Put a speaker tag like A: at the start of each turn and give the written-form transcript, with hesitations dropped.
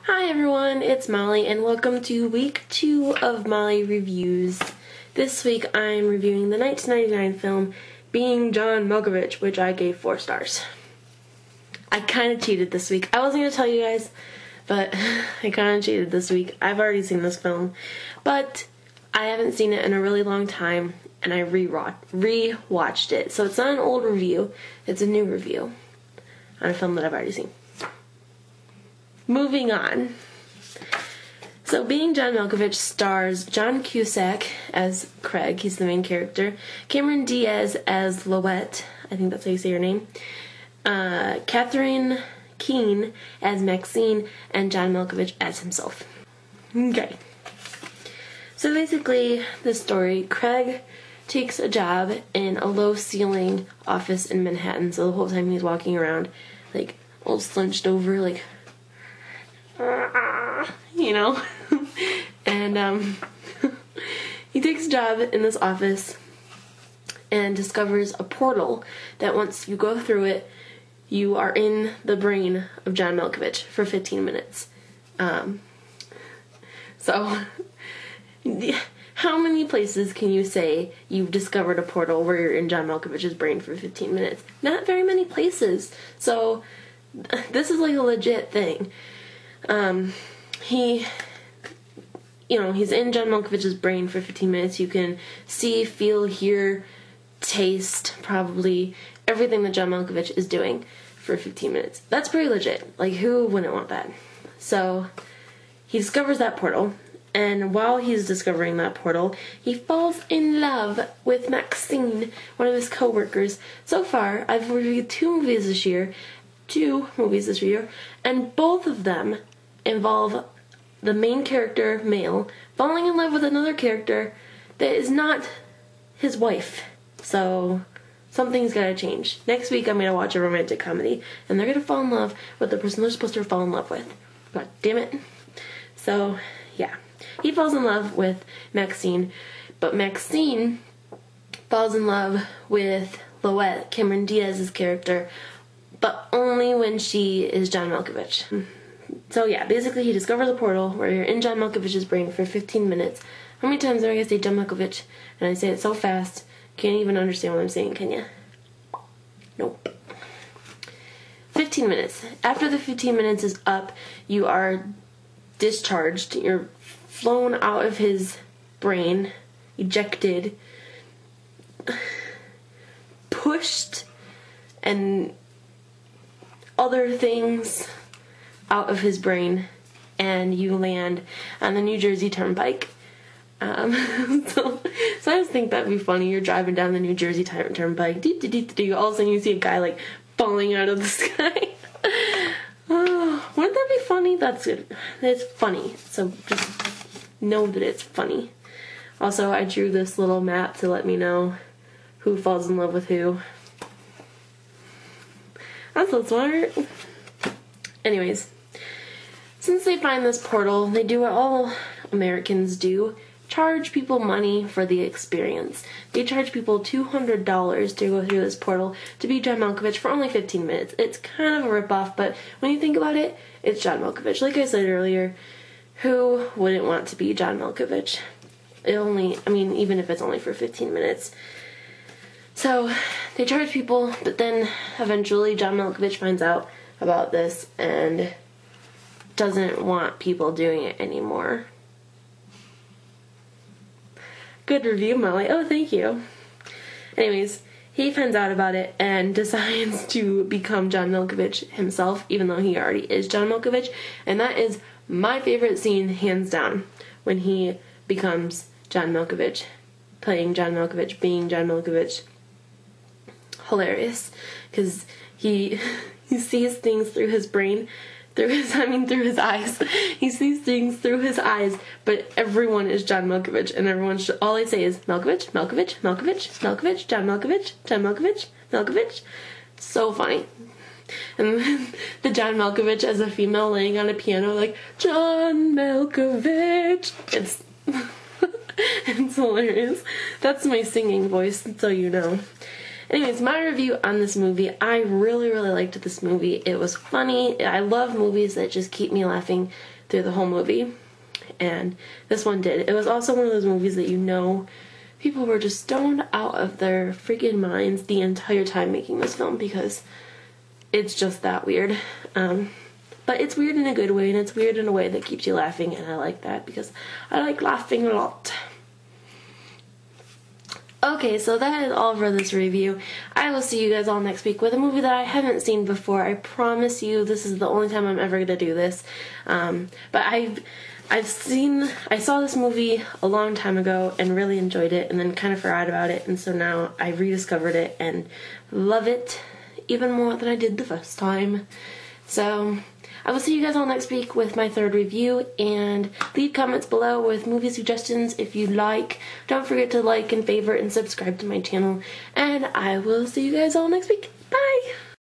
A: Hi everyone, it's Molly and welcome to week 2 of Molly Reviews. This week I'm reviewing the 1999 film Being John Malkovich, which I gave 4 stars. I kind of cheated this week. I wasn't going to tell you guys, but I kind of cheated this week. I've already seen this film, but I haven't seen it in a really long time and I re-watched it. So it's not an old review, it's a new review on a film that I've already seen. Moving on. So Being John Malkovich stars John Cusack as Craig, he's the main character, Cameron Diaz as Louette, I think that's how you say her name, Catherine Keen as Maxine, and John Malkovich as himself. Okay. So basically, this story, Craig takes a job in a low-ceiling office in Manhattan, so the whole time he's walking around, like, all slunched over, like, you know, and he takes a job in this office and discovers a portal that once you go through it, you are in the brain of John Malkovich for 15 minutes. So, how many places can you say you've discovered a portal where you're in John Malkovich's brain for 15 minutes? Not very many places. So, this is like a legit thing. He's in John Malkovich's brain for 15 minutes. You can see, feel, hear, taste, probably everything that John Malkovich is doing for 15 minutes. That's pretty legit. Like, who wouldn't want that? So, he discovers that portal, and while he's discovering that portal, he falls in love with Maxine, one of his co-workers. So far, I've reviewed 2 movies this year, and both of them involve the main character, male, falling in love with another character that is not his wife. So, something's gotta change. Next week I'm gonna watch a romantic comedy, and they're gonna fall in love with the person they're supposed to fall in love with. God damn it. So, yeah. He falls in love with Maxine, but Maxine falls in love with Louette, Cameron Diaz's character, but only when she is John Malkovich. So yeah, basically he discovers a portal where you're in John Malkovich's brain for 15 minutes. How many times am I going to say John Malkovich? And I say it so fast, can't even understand what I'm saying, can you? Nope. 15 minutes. After the 15 minutes is up, you are discharged. You're flown out of his brain, ejected, pushed, and other things out of his brain, and you land on the New Jersey Turnpike. So I just think that'd be funny. You're driving down the New Jersey Turnpike, all of a sudden you see a guy like falling out of the sky. Oh, wouldn't that be funny? That's good. It's funny. So just know that it's funny. Also, I drew this little map to let me know who falls in love with who. I'm so smart. Anyways, since they find this portal, they do what all Americans do, charge people money for the experience. They charge people $200 to go through this portal to be John Malkovich for only 15 minutes. It's kind of a ripoff, but when you think about it, it's John Malkovich. Like I said earlier, who wouldn't want to be John Malkovich? Even if it's only for 15 minutes. So, they charge people, but then eventually John Malkovich finds out about this and doesn't want people doing it anymore. Good review, Molly. Oh, thank you. Anyways, he finds out about it and decides to become John Malkovich himself, even though he already is John Malkovich. And that is my favorite scene, hands down, when he becomes John Malkovich, playing John Malkovich, being John Malkovich. Hilarious, because he sees things through his brain, through his eyes. He sees things through his eyes, but everyone is John Malkovich, and all they say is Malkovich, Malkovich, Malkovich, Malkovich, John Malkovich, John Malkovich, Malkovich. So funny. And the John Malkovich as a female laying on a piano like, John Malkovich. It's hilarious. That's my singing voice, so you know. Anyways, my review on this movie, I really, really liked this movie. It was funny. I love movies that just keep me laughing through the whole movie. And this one did. It was also one of those movies that, you know, people were just stoned out of their freaking minds the entire time making this film, because it's just that weird. But it's weird in a good way, and it's weird in a way that keeps you laughing, and I like that because I like laughing a lot. Okay, so that is all for this review. I will see you guys all next week with a movie that I haven't seen before. I promise you this is the only time I'm ever going to do this. But I saw this movie a long time ago and really enjoyed it, and then kind of forgot about it, and so now I rediscovered it and love it even more than I did the first time. So I will see you guys all next week with my third review, and leave comments below with movie suggestions if you'd like. Don't forget to like and favorite and subscribe to my channel, and I will see you guys all next week. Bye!